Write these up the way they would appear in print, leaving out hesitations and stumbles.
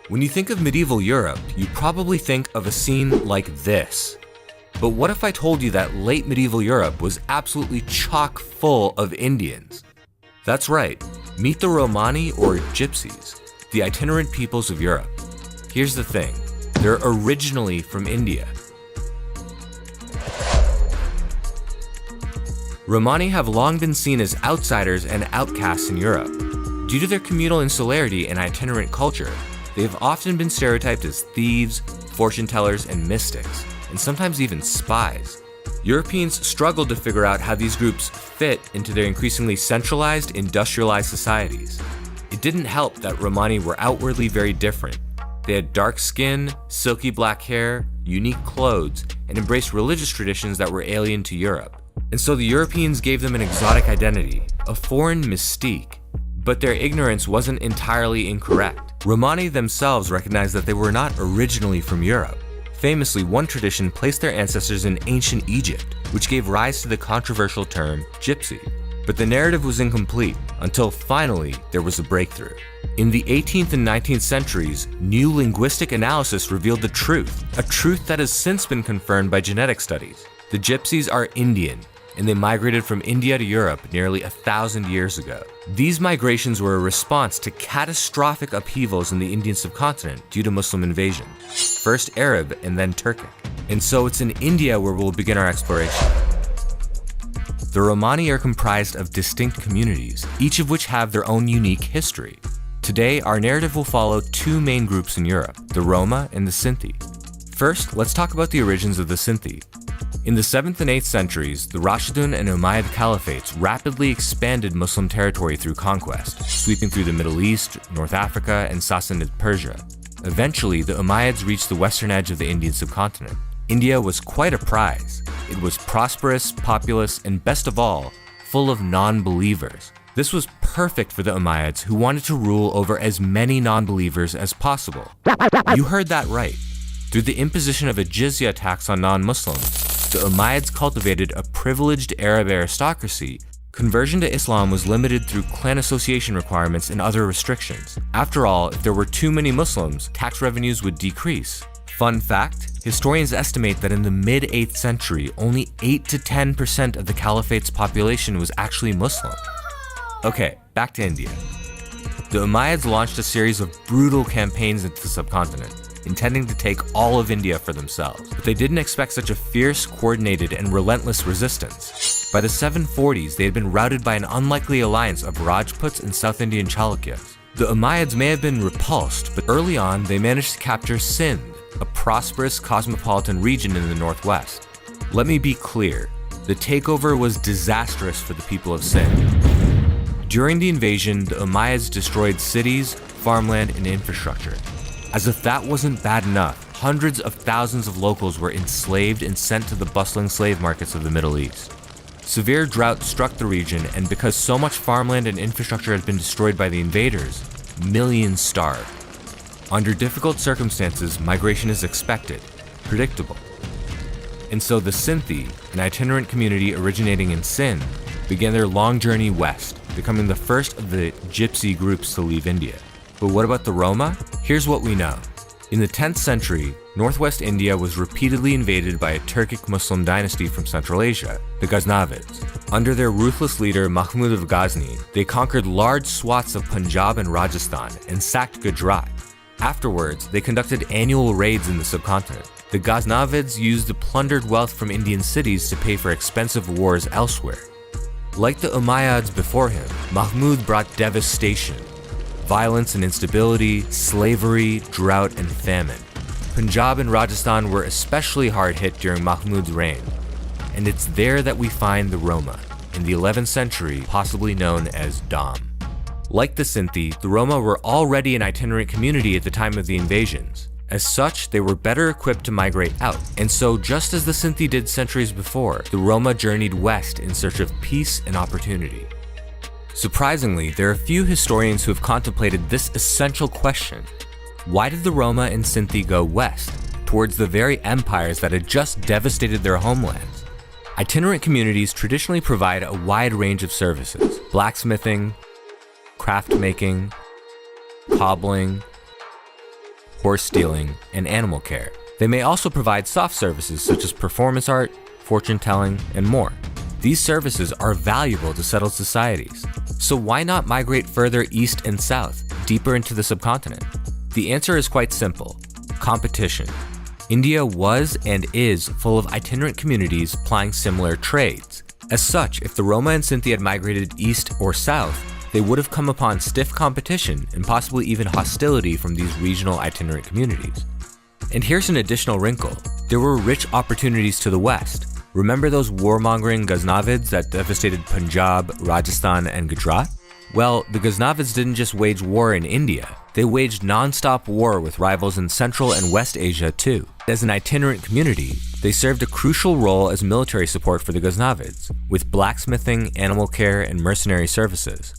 When you think of medieval Europe, you probably think of a scene like this. But what if I told you that late medieval Europe was absolutely chock full of Indians? That's right, meet the Romani or Gypsies, the itinerant peoples of Europe. Here's the thing, they're originally from India. Romani have long been seen as outsiders and outcasts in Europe. Due to their communal insularity and itinerant culture, they have often been stereotyped as thieves, fortune tellers, and mystics, and sometimes even spies. Europeans struggled to figure out how these groups fit into their increasingly centralized, industrialized societies. It didn't help that Romani were outwardly very different. They had dark skin, silky black hair, unique clothes, and embraced religious traditions that were alien to Europe. And so the Europeans gave them an exotic identity, a foreign mystique. But their ignorance wasn't entirely incorrect. Romani themselves recognized that they were not originally from Europe. Famously, one tradition placed their ancestors in ancient Egypt, which gave rise to the controversial term gypsy. But the narrative was incomplete until finally there was a breakthrough. In the 18th and 19th centuries, new linguistic analysis revealed the truth, a truth that has since been confirmed by genetic studies. The Gypsies are Indian, and they migrated from India to Europe nearly 1,000 years ago. These migrations were a response to catastrophic upheavals in the Indian subcontinent due to Muslim invasion, first Arab and then Turkic. And so it's in India where we'll begin our exploration. The Romani are comprised of distinct communities, each of which have their own unique history. Today, our narrative will follow two main groups in Europe, the Roma and the Sinti. First, let's talk about the origins of the Sinti. In the 7th and 8th centuries, the Rashidun and Umayyad caliphates rapidly expanded Muslim territory through conquest, sweeping through the Middle East, North Africa, and Sassanid Persia. Eventually, the Umayyads reached the western edge of the Indian subcontinent. India was quite a prize. It was prosperous, populous, and best of all, full of non-believers. This was perfect for the Umayyads, who wanted to rule over as many non-believers as possible. You heard that right. Through the imposition of a jizya tax on non-Muslims, the Umayyads cultivated a privileged Arab aristocracy. Conversion to Islam was limited through clan association requirements and other restrictions. After all, if there were too many Muslims, tax revenues would decrease. Fun fact, historians estimate that in the mid-8th century, only 8 to 10% of the caliphate's population was actually Muslim. Okay, back to India. The Umayyads launched a series of brutal campaigns into the subcontinent, intending to take all of India for themselves. But they didn't expect such a fierce, coordinated, and relentless resistance. By the 740s, they had been routed by an unlikely alliance of Rajputs and South Indian Chalukyas. The Umayyads may have been repulsed, but early on, they managed to capture Sindh, a prosperous cosmopolitan region in the northwest. Let me be clear, the takeover was disastrous for the people of Sindh. During the invasion, the Umayyads destroyed cities, farmland, and infrastructure. As if that wasn't bad enough, hundreds of thousands of locals were enslaved and sent to the bustling slave markets of the Middle East. Severe drought struck the region, and because so much farmland and infrastructure had been destroyed by the invaders, millions starved. Under difficult circumstances, migration is expected, predictable. And so the Sinti, an itinerant community originating in Sindh, began their long journey west, becoming the first of the gypsy groups to leave India. But what about the Roma? Here's what we know. In the 10th century, northwest India was repeatedly invaded by a Turkic Muslim dynasty from Central Asia, the Ghaznavids. Under their ruthless leader Mahmud of Ghazni, they conquered large swaths of Punjab and Rajasthan and sacked Gujarat. Afterwards, they conducted annual raids in the subcontinent. The Ghaznavids used the plundered wealth from Indian cities to pay for expensive wars elsewhere. Like the Umayyads before him, Mahmud brought devastation. Violence and instability, slavery, drought, and famine. Punjab and Rajasthan were especially hard hit during Mahmud's reign. And it's there that we find the Roma, in the 11th century, possibly known as Dam. Like the Sinti, the Roma were already an itinerant community at the time of the invasions. As such, they were better equipped to migrate out. And so, just as the Sinti did centuries before, the Roma journeyed west in search of peace and opportunity. Surprisingly, there are few historians who have contemplated this essential question. Why did the Roma and Sinti go west, towards the very empires that had just devastated their homelands? Itinerant communities traditionally provide a wide range of services: blacksmithing, craft making, cobbling, horse stealing, and animal care. They may also provide soft services such as performance art, fortune telling, and more. These services are valuable to settled societies. So why not migrate further east and south, deeper into the subcontinent? The answer is quite simple: competition. India was and is full of itinerant communities plying similar trades. As such, if the Roma and Sinti had migrated east or south, they would have come upon stiff competition and possibly even hostility from these regional itinerant communities. And here's an additional wrinkle: there were rich opportunities to the west. Remember those warmongering Ghaznavids that devastated Punjab, Rajasthan, and Gujarat? Well, the Ghaznavids didn't just wage war in India, they waged non-stop war with rivals in Central and West Asia too. As an itinerant community, they served a crucial role as military support for the Ghaznavids, with blacksmithing, animal care, and mercenary services.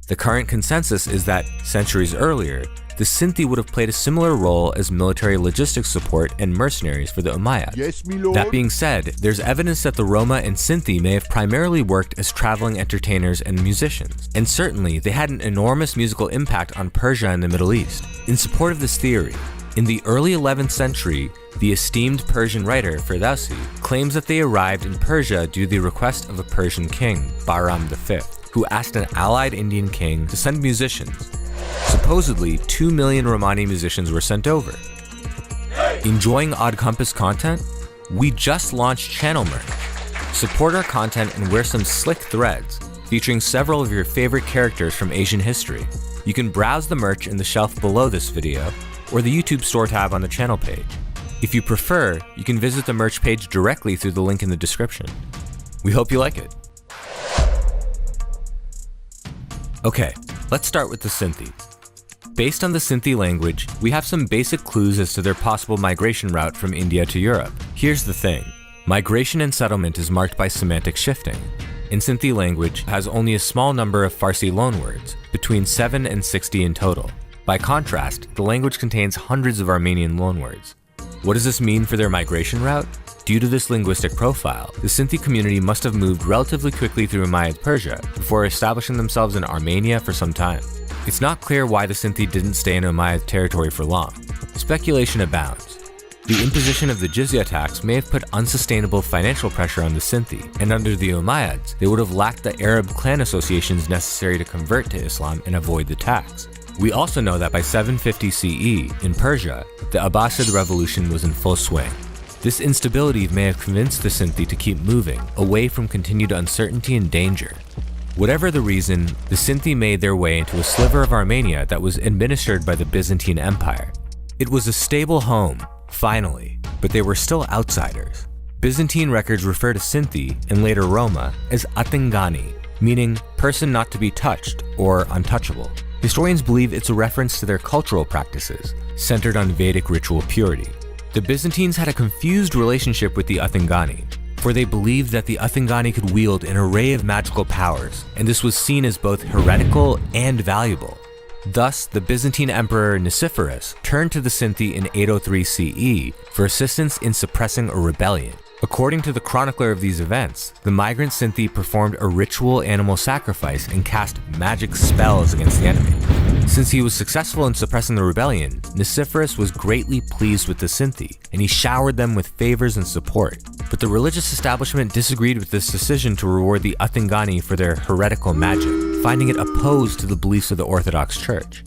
The current consensus is that, centuries earlier, the Sinti would have played a similar role as military logistics support and mercenaries for the Umayyads. Yes, my lord. That being said, there's evidence that the Roma and Sinti may have primarily worked as traveling entertainers and musicians, and certainly they had an enormous musical impact on Persia and the Middle East. In support of this theory, in the early 11th century, the esteemed Persian writer Ferdowsi claims that they arrived in Persia due to the request of a Persian king, Bahram V, who asked an allied Indian king to send musicians. Supposedly, 2 million Romani musicians were sent over. Enjoying Odd Compass content? We just launched channel merch. Support our content and wear some slick threads, featuring several of your favorite characters from Asian history. You can browse the merch in the shelf below this video, or the YouTube store tab on the channel page. If you prefer, you can visit the merch page directly through the link in the description. We hope you like it. Okay, let's start with the Sinti. Based on the Sinti language, we have some basic clues as to their possible migration route from India to Europe. Here's the thing: migration and settlement is marked by semantic shifting. In Sinti language, it has only a small number of Farsi loanwords, between 7 and 60 in total. By contrast, the language contains hundreds of Armenian loanwords. What does this mean for their migration route? Due to this linguistic profile, the Sinti community must have moved relatively quickly through Umayyad Persia before establishing themselves in Armenia for some time. It's not clear why the Sinti didn't stay in Umayyad territory for long. Speculation abounds. The imposition of the jizya tax may have put unsustainable financial pressure on the Sinti, and under the Umayyads, they would have lacked the Arab clan associations necessary to convert to Islam and avoid the tax. We also know that by 750 CE, in Persia, the Abbasid revolution was in full swing. This instability may have convinced the Sinti to keep moving, away from continued uncertainty and danger. Whatever the reason, the Sinti made their way into a sliver of Armenia that was administered by the Byzantine Empire. It was a stable home, finally, but they were still outsiders. Byzantine records refer to Sinti, and later Roma, as Atingani, meaning person not to be touched or untouchable. Historians believe it's a reference to their cultural practices, centered on Vedic ritual purity. The Byzantines had a confused relationship with the Atingani, for they believed that the Atingani could wield an array of magical powers, and this was seen as both heretical and valuable. Thus, the Byzantine Emperor Nicephorus turned to the Sinti in 803 CE for assistance in suppressing a rebellion. According to the chronicler of these events, the migrant Sinti performed a ritual animal sacrifice and cast magic spells against the enemy. Since he was successful in suppressing the rebellion, Nicephorus was greatly pleased with the Sinti, and he showered them with favors and support. But the religious establishment disagreed with this decision to reward the Atingani for their heretical magic, finding it opposed to the beliefs of the Orthodox Church.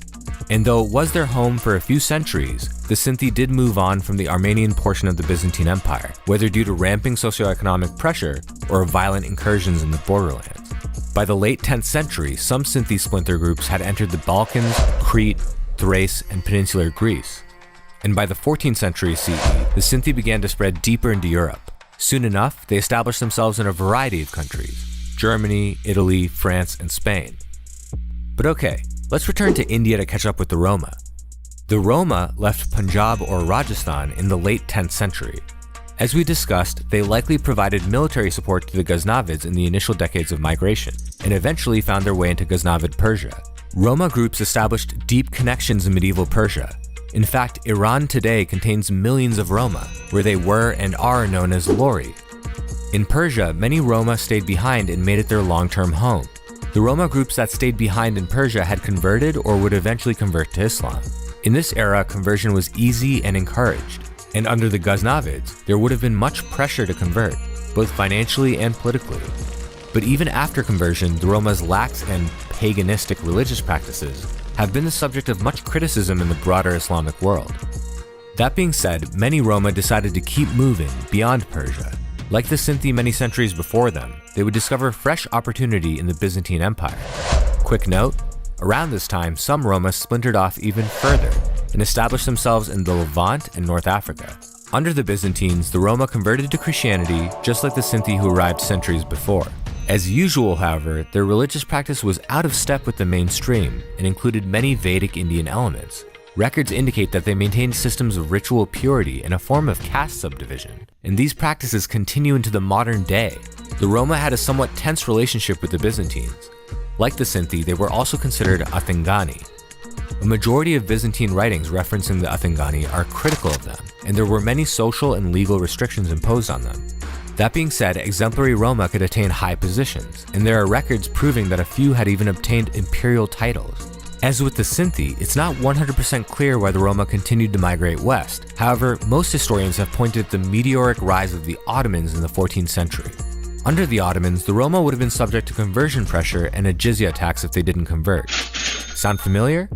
And though it was their home for a few centuries, the Sinti did move on from the Armenian portion of the Byzantine Empire, whether due to ramping socioeconomic pressure or violent incursions in the borderlands. By the late 10th century, some Sinti splinter groups had entered the Balkans, Crete, Thrace, and peninsular Greece. And by the 14th century CE, the Sinti began to spread deeper into Europe. Soon enough, they established themselves in a variety of countries: Germany, Italy, France, and Spain. But okay, let's return to India to catch up with the Roma. The Roma left Punjab or Rajasthan in the late 10th century. As we discussed, they likely provided military support to the Ghaznavids in the initial decades of migration, and eventually found their way into Ghaznavid Persia. Roma groups established deep connections in medieval Persia. In fact, Iran today contains millions of Roma, where they were and are known as Lori. In Persia, many Roma stayed behind and made it their long-term home. The Roma groups that stayed behind in Persia had converted or would eventually convert to Islam. In this era, conversion was easy and encouraged, and under the Ghaznavids, there would have been much pressure to convert, both financially and politically. But even after conversion, the Roma's lax and paganistic religious practices have been the subject of much criticism in the broader Islamic world. That being said, many Roma decided to keep moving beyond Persia. Like the Sinti many centuries before them, they would discover fresh opportunity in the Byzantine Empire. Quick note, around this time, some Roma splintered off even further and established themselves in the Levant and North Africa. Under the Byzantines, the Roma converted to Christianity just like the Sinti who arrived centuries before. As usual, however, their religious practice was out of step with the mainstream and included many Vedic Indian elements. Records indicate that they maintained systems of ritual purity and a form of caste subdivision, and these practices continue into the modern day. The Roma had a somewhat tense relationship with the Byzantines. Like the Sinti, they were also considered Athingani. A majority of Byzantine writings referencing the Athingani are critical of them, and there were many social and legal restrictions imposed on them. That being said, exemplary Roma could attain high positions, and there are records proving that a few had even obtained imperial titles. As with the Sinti, it's not 100% clear why the Roma continued to migrate west. However, most historians have pointed to the meteoric rise of the Ottomans in the 14th century. Under the Ottomans, the Roma would have been subject to conversion pressure and a jizya tax if they didn't convert. Sound familiar?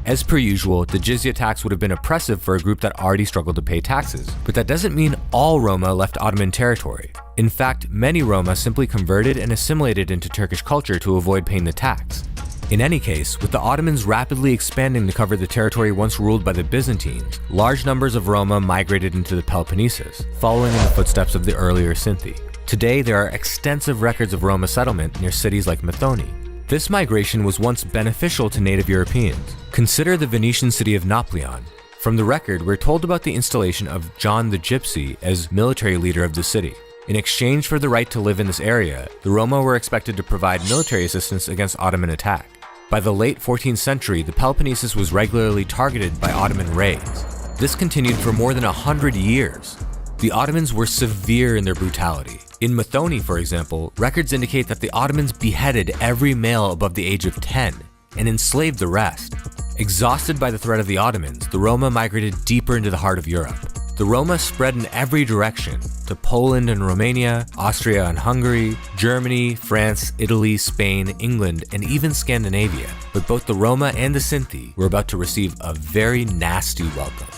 As per usual, the jizya tax would have been oppressive for a group that already struggled to pay taxes, but that doesn't mean all Roma left Ottoman territory. In fact, many Roma simply converted and assimilated into Turkish culture to avoid paying the tax. In any case, with the Ottomans rapidly expanding to cover the territory once ruled by the Byzantines, large numbers of Roma migrated into the Peloponnesus, following in the footsteps of the earlier Sinti. Today, there are extensive records of Roma settlement near cities like Methoni. This migration was once beneficial to native Europeans. Consider the Venetian city of Napoleon. From the record, we're told about the installation of John the Gypsy as military leader of the city. In exchange for the right to live in this area, the Roma were expected to provide military assistance against Ottoman attack. By the late 14th century, the Peloponnesus was regularly targeted by Ottoman raids. This continued for more than 100 years. The Ottomans were severe in their brutality. In Methoni, for example, records indicate that the Ottomans beheaded every male above the age of 10 and enslaved the rest. Exhausted by the threat of the Ottomans, the Roma migrated deeper into the heart of Europe. The Roma spread in every direction, to Poland and Romania, Austria and Hungary, Germany, France, Italy, Spain, England, and even Scandinavia. But both the Roma and the Sinti were about to receive a very nasty welcome.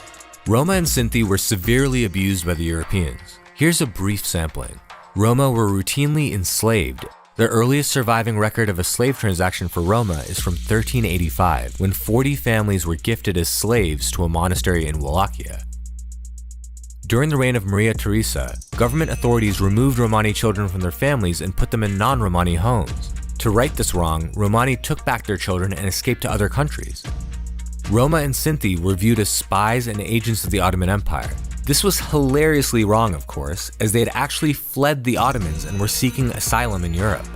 Roma and Sinti were severely abused by the Europeans. Here's a brief sampling. Roma were routinely enslaved. The earliest surviving record of a slave transaction for Roma is from 1385, when 40 families were gifted as slaves to a monastery in Wallachia. During the reign of Maria Theresa, government authorities removed Romani children from their families and put them in non-Romani homes. To right this wrong, Romani took back their children and escaped to other countries. Roma and Sinti were viewed as spies and agents of the Ottoman Empire. This was hilariously wrong, of course, as they had actually fled the Ottomans and were seeking asylum in Europe.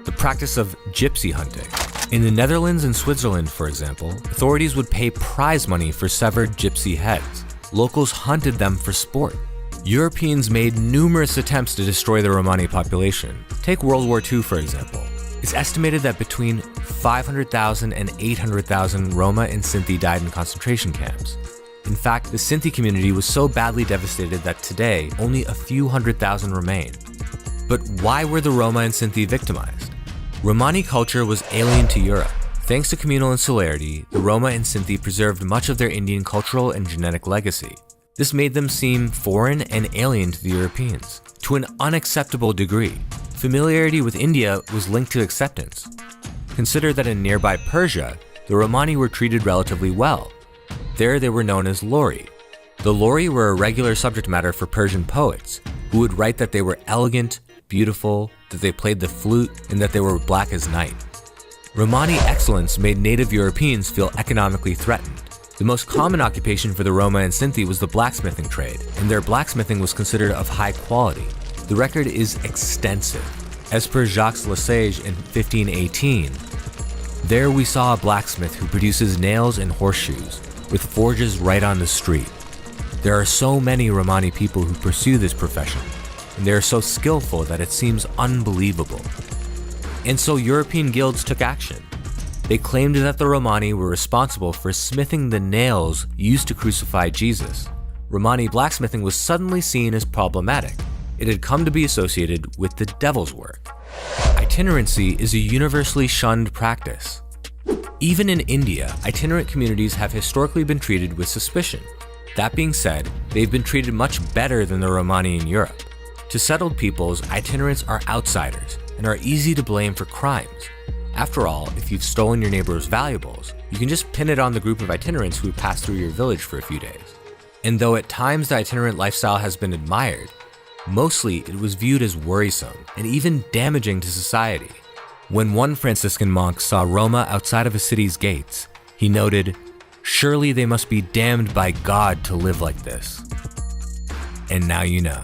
The practice of gypsy hunting. In the Netherlands and Switzerland, for example, authorities would pay prize money for severed gypsy heads. Locals hunted them for sport. Europeans made numerous attempts to destroy the Romani population. Take World War II, for example. It's estimated that between 500,000 and 800,000 Roma and Sinti died in concentration camps. In fact, the Sinti community was so badly devastated that today, only a few 100,000 remain. But why were the Roma and Sinti victimized? Romani culture was alien to Europe. Thanks to communal insularity, the Roma and Sinti preserved much of their Indian cultural and genetic legacy. This made them seem foreign and alien to the Europeans, to an unacceptable degree. Familiarity with India was linked to acceptance. Consider that in nearby Persia, the Romani were treated relatively well. There they were known as Lori. The Lori were a regular subject matter for Persian poets, who would write that they were elegant, beautiful, that they played the flute, and that they were black as night. Romani excellence made native Europeans feel economically threatened. The most common occupation for the Roma and Sinti was the blacksmithing trade, and their blacksmithing was considered of high quality. The record is extensive. As per Jacques Lesage in 1518, there we saw a blacksmith who produces nails and horseshoes, with forges right on the street. There are so many Romani people who pursue this profession, and they are so skillful that it seems unbelievable. And so European guilds took action. They claimed that the Romani were responsible for smithing the nails used to crucify Jesus. Romani blacksmithing was suddenly seen as problematic. It had come to be associated with the devil's work. Itinerancy is a universally shunned practice. Even in India, itinerant communities have historically been treated with suspicion. That being said, they've been treated much better than the Romani in Europe. To settled peoples, itinerants are outsiders and are easy to blame for crimes. After all, if you've stolen your neighbor's valuables, you can just pin it on the group of itinerants who have passed through your village for a few days. And though at times the itinerant lifestyle has been admired, mostly it was viewed as worrisome and even damaging to society. When one Franciscan monk saw Roma outside of a city's gates, he noted, "Surely they must be damned by God to live like this." And now you know.